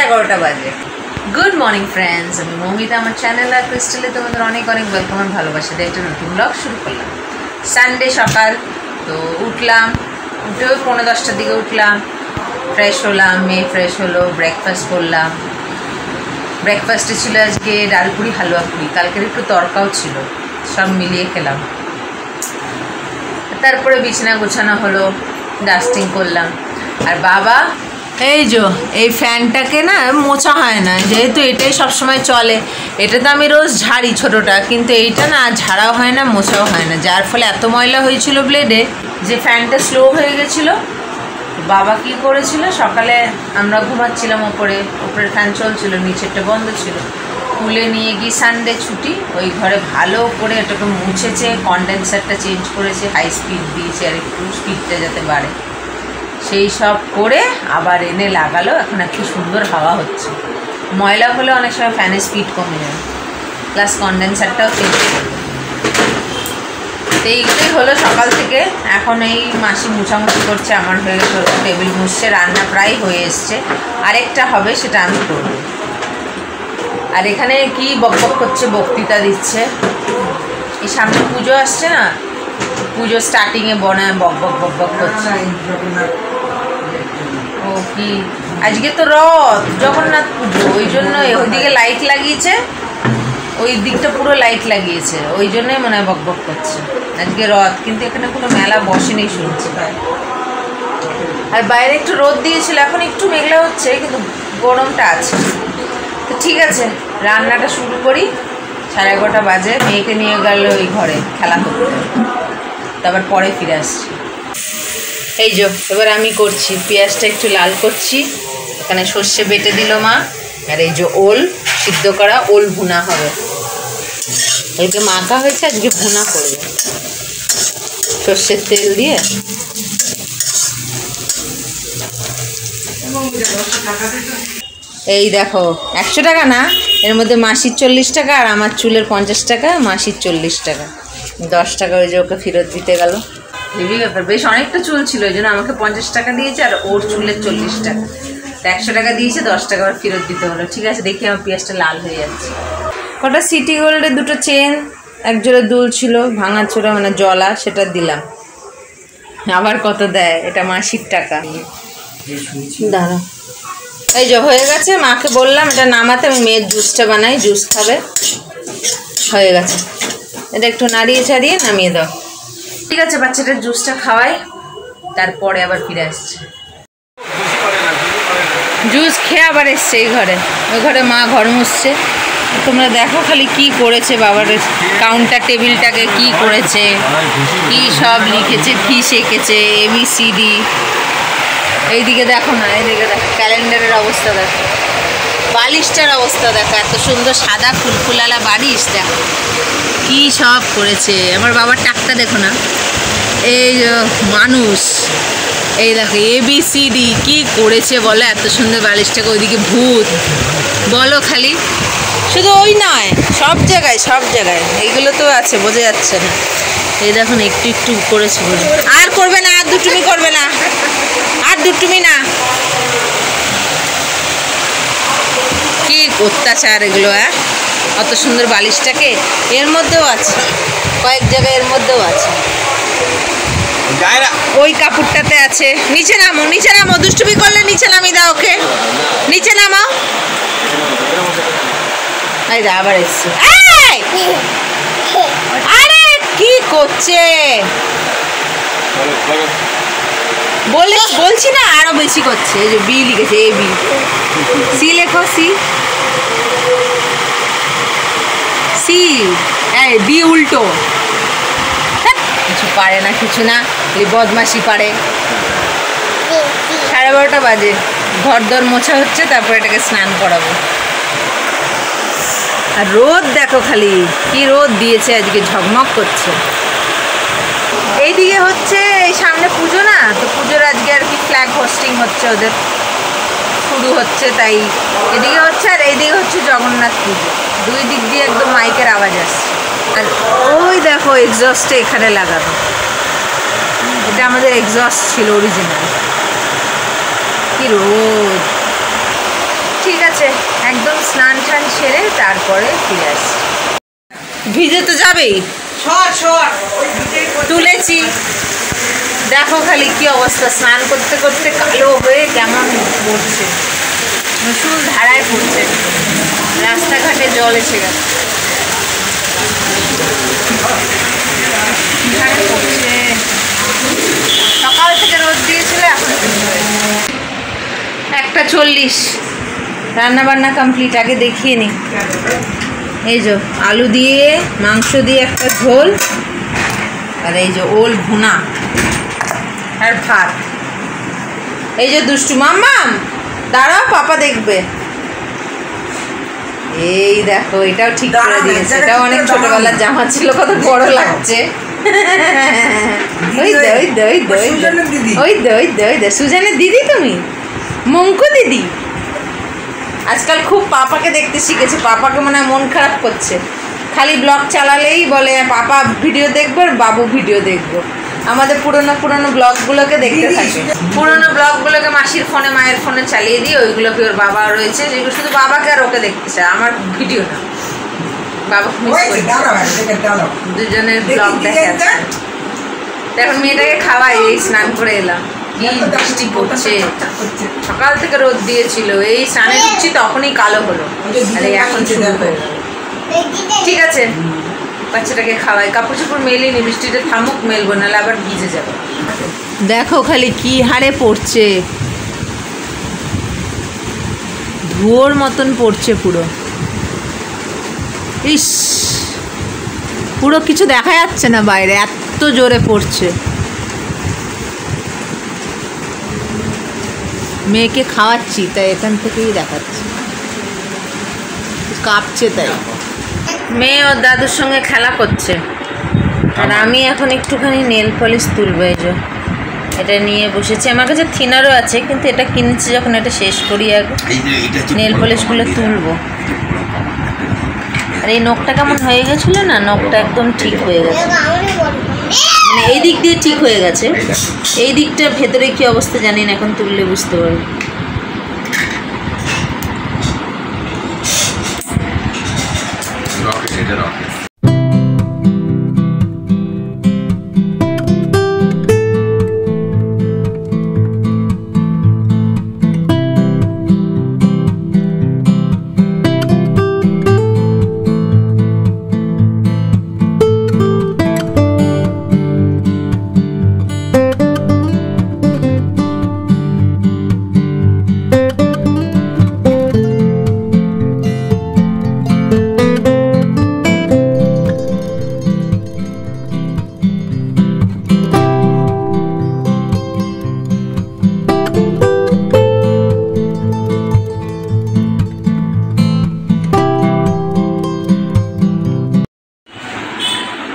11:30 বাজে। Good morning friends, আমি মৌমিতা, আমার চ্যানেল আর ক্রিস্টালে তোমাদের অনেক অনেক ওয়েলকাম আর ভালোবাসা দিয়ে একটা নতুন ব্লগ শুরু করলাম। সানডে সকাল তো উঠলাম, উঠেও 9:10টার দিকে উঠলাম, ফ্রেশ হলাম, মেয়ে ফ্রেশ হলো, ব্রেকফাস্ট করলাম। ব্রেকফাস্টে ছিল আজকে ডালপুরি হালুয়া পুরি, কালকের একটু তরকাও ছিল, সব মিলিয়ে খেলাম। তারপরে বিছানা গোছানো হলো, ডাস্টিং করলাম। আর বাবা এই এই ফ্যানটাকে না মোছা হয় না, যেহেতু এটাই সবসময় চলে, এটা তো আমি রোজ ঝাড়ি ছোটোটা, কিন্তু এইটা না ঝাড়াও হয় না মোছাও হয় না, যার ফলে এত ময়লা হয়েছিল ব্লেডে যে ফ্যানটা স্লো হয়ে গেছিলো। বাবা কি করেছিল, সকালে আমরা ঘুমাচ্ছিলাম, ওপরের ফ্যান চলছিল, নিচেরটা বন্ধ ছিল, খুলে নিয়ে গিয়ে সানডে ছুটি ওই ঘরে ভালো করে এটাকে মুছেছে, কন্ডেন্সারটা চেঞ্জ করেছে, হাই স্পিড দিয়েছে আর একটু স্পিডটা যাতে বাড়ে, সেই সব করে আবার এনে লাগালো। এখন একটু সুন্দর হাওয়া হচ্ছে। ময়লা হলে অনেক সময় ফ্যানের স্পিড কমে যায়, প্লাস কন্ডেন্সারটাও চেঞ্জ করবে। তো এইগুলোই হলো সকাল থেকে। এখন এই মাসি মুছামুছি করছে, আমার হয়ে গেছে, টেবিল মুছছে, রান্না প্রায় হয়ে এসছে, আরেকটা হবে, সেটা আমি করব। আর এখানে কি বকবক করছে, বক্তৃতা দিচ্ছে। এই সামনে পুজো আসছে না, পুজো স্টার্টিংয়ে বকবক করছে। ও কি আজকে তো রথ, জগন্নাথ পুজো, ওই জন্য ওইদিকে লাইট লাগিয়েছে, ওই দিকটা পুরো লাইট লাগিয়েছে, ওই জন্যই মনে হয় বকবক করছে। আজকে রথ, কিন্তু এখানে কোনো মেলা বসেনি শুনছি। আর বাইরে একটু রোদ দিয়েছিল, এখন একটু মেঘলা হচ্ছে, কিন্তু গরমটা আছে। তো ঠিক আছে, রান্নাটা শুরু করি। 11:30 বাজে, মেয়েকে নিয়ে গেল ওই ঘরে খেলা করতে, তারপর পরে ফিরে আসছি। এই এবার আমি করছি, পেঁয়াজটা একটু লাল করছি, এখানে সর্ষে বেটে দিল মা, আর এই ওল সিদ্ধ করা, ওল ভুনা হবে। ওলকে মাখা হয়েছে, আজকে ভুনা করবে সর্ষের তেল দিয়ে। এই দেখো, 100 টাকা না, এর মধ্যে মাসির 40 টাকা আর আমার চুলের 50 টাকা, মাসির 40 টাকা, 10 টাকা ওই যে ওকে ফেরত দিতে গেল। হেভি ব্যাপার, বেশ অনেকটা চুল ছিল, ওই জন্য আমাকে 50 টাকা দিয়েছে আর ওর চুলের 40 টাকা, 100 টাকা দিয়েছে, 10 টাকা আবার ফেরত দিতে হলো। ঠিক আছে, দেখি আমার পেঁয়াজটা লাল হয়ে যাচ্ছে। কটা সিটি গোল্ডের 2টো চেন, এক জোড়া দুল ছিল ভাঙা চোরা, মানে জলা, সেটা দিলাম। আবার কত দেয়, এটা মাসির টাকা। দাঁড়া, এই হয়ে গেছে, মাকে বললাম এটা নামাতে, আমি মেয়ের জুসটা বানাই, জুস খাবে। হয়ে গেছে, এটা একটু নাড়িয়ে ছাড়িয়ে নামিয়ে দাও। ঠিক আছে, বাচ্চাটার জুসটা খাওয়াই, তারপরে আবার ফিরে আসছে। জুস খেয়ে আবার এসছে এই ঘরে, ওই ঘরে মা ঘর মুছছে। তোমরা দেখো খালি কি করেছে, বাবার কাউন্টার টেবিলটাকে কি করেছে, কি সব লিখেছে, ফিস এঁকেছে, ABCD। এইদিকে দেখো না, এইদিকে দেখো ক্যালেন্ডারের অবস্থা, দেখো বালিশটার অবস্থা, দেখো এত সুন্দর সাদা ফুলফুলালা বালিশ, দেখো কি সব করেছে। আমার বাবার টাকটা দেখো না, এই মানুষ, এই দেখো ABCD কি করেছে বলো, এত সুন্দর বালিশটাকে। ওইদিকে ভূত, বলো খালি, শুধু ওই নয়, সব জায়গায় সব জায়গায় এইগুলো তো আছে, বোঝা যাচ্ছে না। এই দেখুন একটু একটু করেছে, আর করবে না, আর দুটুমি করবে না, আর দুটুমি না। কি অত্যাচার এগুলো, অত সুন্দর বালিশটাকে, এর মধ্যেও আছে কয়েক জায়গায়, এর মধ্যেও আছে, ওই কাপড়টাতে আছে। নিচে নামো, নিচে নামো, দুষ্টুমি করলে নিচে নামিয়ে দাও ওকে, নিচে নামাও। এই দা আবার এসছে, আরে কি করছে বলছি না, আরো বেশি করছে। এই যে বি লিখেছে, AB, সি লেখো, সি বি উল্টো, কিছু পারে না, কিছু না, এই বদমাশি পারে। 12:30 বাজে, ঘর দর মোছা হচ্ছে, তারপর এটাকে স্নান করাবো। আর রোদ দেখো খালি, কি রোদ দিয়েছে আজকে, ঝকমক করছে। এইদিকে হচ্ছে, এই সামনে পুজো না, তো পুজোর আজকে আর কি ফ্ল্যাগ হোস্টিং হচ্ছে, ওদের শুরু হচ্ছে, তাই এদিকে হচ্ছে, আর এইদিকে হচ্ছে জগন্নাথ পুজো। দুই দিক দিয়ে একদম মাইকের আওয়াজ আসছে। আর ওই দেখো এক্সস্টে এখানে লাগানো, এটা আমাদের এক্সস্ট ছিল অরিজিনাল। কি রোদ, ঠিক একদম স্নান টান সেরে তারপরে ফিরে আসছি। ভিজে তো যাবেই, তুলেছি। দেখো খালি কি অবস্থা, স্নান করতে করতে কালো হয়ে কেমন পড়ছে, মুসুল ধারায় পড়ছে, রাস্তাঘাটে জল এসে গেছে। সকাল থেকে রোদ দিয়েছিল, এখন 1:40। রান্নাবান্না কমপ্লিট। আগে দেখিয়ে নি, এই যে আলু দিয়ে মাংস দিয়ে একটা ঝোল, আর এই যে ওল ভুনা আর ভাত। এই যে দুষ্টু মাম্মাম, দাঁড়াও পাপা দেখবে। এই দেখো, এটাও ঠিক করে দিয়েছে, এটাও অনেক ছোটবেলার জামা ছিল, কত বড় লাগছে। সুজানের দিদি তুমি, মঙ্কু দিদি আজকাল খুব পাপাকে দেখতে শিখেছে। পাপাকে মনে হয় মন খারাপ করছে, খালি ব্লগ চালালেই বলে পাপা ভিডিও দেখবো আর বাবু ভিডিও দেখবো। আমাদের পুরোনো ব্লগগুলোকে দেখতে থাকে, পুরোনো ব্লগগুলোকে মাসির ফোনে মায়ের ফোনে চালিয়ে দিই, ওইগুলোকে ওর বাবা রয়েছে, যেগুলো শুধু বাবাকে আর ওকে দেখতে চায়, আমার ভিডিও না। বাবাকে মিস করছে, দুজনের ব্লগ দেখে। এখন মেয়েটাকে খাওয়াই, এই স্নান করে এলাম, কি বৃষ্টি পড়ছে, সকাল থেকে রোদ দিয়েছিল, এই স্নানে ঢুকছি তখনই কালো হলো, আর এখন শুরু হয়ে গেল। ঠিক আছে, বাচ্চাটাকে খাওয়াই, কাপড় চোপড় মেলিনি, বৃষ্টিটা থামুক মেলবো, নাহলে আবার ভিজে যাবে। দেখো খালি কি হারে পড়ছে, ধুয়োর মতন পড়ছে পুরো। ইস, পুরো কিছু দেখা যাচ্ছে না বাইরে, এত জোরে পড়ছে। মেয়েকে খাওয়াচ্ছি তাই এখান থেকেই দেখাচ্ছি, কাঁপছে তাই। মেয়ে ওর দাদুর সঙ্গে খেলা করছে, আর আমি এখন একটুখানি নেল পলিশ তুলবো। এই যে এটা নিয়ে বসেছি, আমার কাছে থিনারও আছে, কিন্তু এটা কিনেছি যখন এটা শেষ করি আগে, নেল পলিশগুলো তুলবো। আর এই নখটা কেমন হয়ে গেছিলো না, নখটা একদম ঠিক হয়ে গেছে, মানে এই দিক দিয়ে ঠিক হয়ে গেছে, এই দিকটা ভেতরে কি অবস্থা জানি না, এখন তুললে বুঝতে পারবো।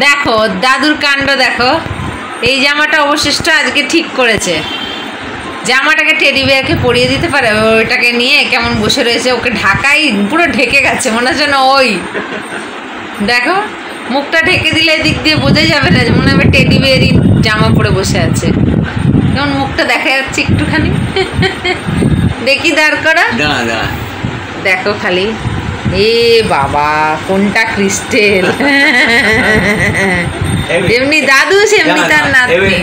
দেখো দাদুর কাণ্ড দেখো, এই জামাটা অবশিষ্ট আজকে ঠিক করেছে, জামাটাকে টেডি বিয়ারকে পরিয়ে দিতে পারে, ওইটাকে নিয়ে কেমন বসে রয়েছে, ওকে ঢাকাই পুরো ঢেকে গেছে, মনে হচ্ছে না ওই দেখো মুখটা ঢেকে দিলে এদিক দিয়ে বোঝা যাবে না, মনে হবে টেডি বিয়ারই জামা পরে বসে আছে, কেমন মুখটা দেখা যাচ্ছে একটুখানি। দেখি দাঁড় করা, দেখো খালি, এ বাবা কোনটা ক্রিস্টেল, এমনি দাদু সেমনি তার নাতনি।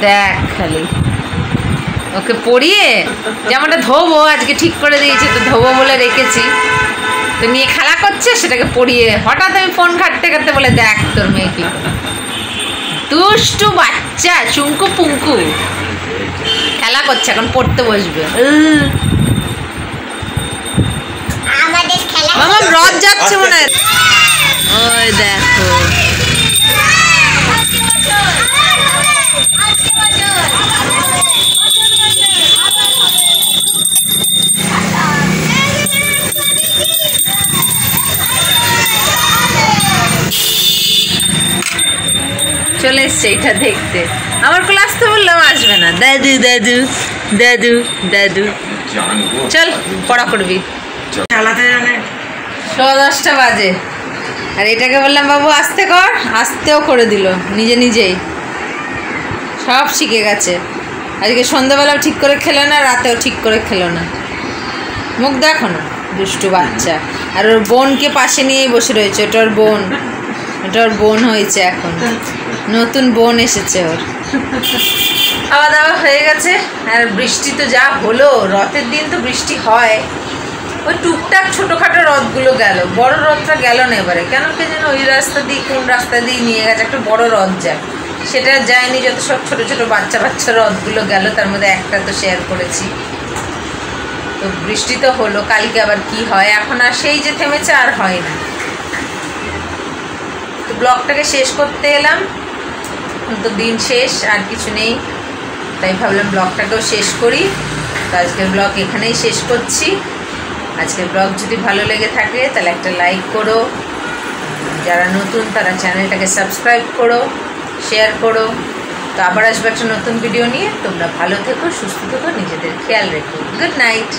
দেখ খালি ওকে পরিয়ে জামাটা ধোবো, আজকে ঠিক করে দিয়েছে তো ধোবো বলে রেখেছি, তো নিয়ে খেলা করছে, সেটাকে পরিয়ে হঠাৎ আমি ফোন ঘাটতে ঘাটতে বলে দেখ তোর মেয়ে কি দুষ্টু বাচ্চা, চুঙ্কু পুঙ্কু খেলা করছে, এখন পড়তে বসবে। মামা রথ যাচ্ছে মনে হয়, ওই দেখো চলে এসছে এটা দেখতে, আমার ক্লাস তো বললাম আসবে না, দাদু দাদু দাদু দাদু, চল পড়া করবি। 10:15 বাজে, আর এটাকে বললাম বাবু আস্তে কর, আস্তেও করে দিল নিজে নিজেই, সব শিখে গেছে। আজকে সন্ধ্যাবেলাও ঠিক করে খেলো না, রাতেও ঠিক করে খেলো না, মুখ দেখো না, দুষ্টু বাচ্চা। আর ওর বোনকে পাশে নিয়েই বসে রয়েছে, ওটার বোন, ওটার বোন হয়েছে এখন, নতুন বোন এসেছে ওর। খাওয়া দাওয়া হয়ে গেছে। আর বৃষ্টি তো যা হলো, রথের দিন তো বৃষ্টি হয়, ওই টুকটাক ছোটোখাটো রথগুলো গেল, বড় রথটা গেল না এবারে, কেন কে যেন ওই রাস্তা দিয়ে কোন রাস্তা দিয়ে নিয়ে গেছে, একটা বড় রথ যায়, সেটা যায়নি, যত সব ছোটো ছোটো বাচ্চা বাচ্চা রথগুলো গেল, তার মধ্যে একটা তো শেয়ার করেছি। তো বৃষ্টি তো হলো, কালকে আবার কি হয়, এখন আর সেই যে থেমেছে আর হয় না। তো ব্লগটাকে শেষ করতে এলাম, তো দিন শেষ, আর কিছু নেই, তাই ভাবলাম ব্লগটাকেও শেষ করি। তো আজকের ব্লগ এখানেই শেষ করছি। আজকের ব্লগ যদি ভালো লেগে থাকে তাহলে একটা লাইক করো, যারা নতুন তারা চ্যানেলটাকে সাবস্ক্রাইব করো, শেয়ার করো। তো আবার আসবো একটা নতুন ভিডিও নিয়ে। তোমরা ভালো থেকো, সুস্থ থেকো, নিজেদের খেয়াল রেখো। Good night.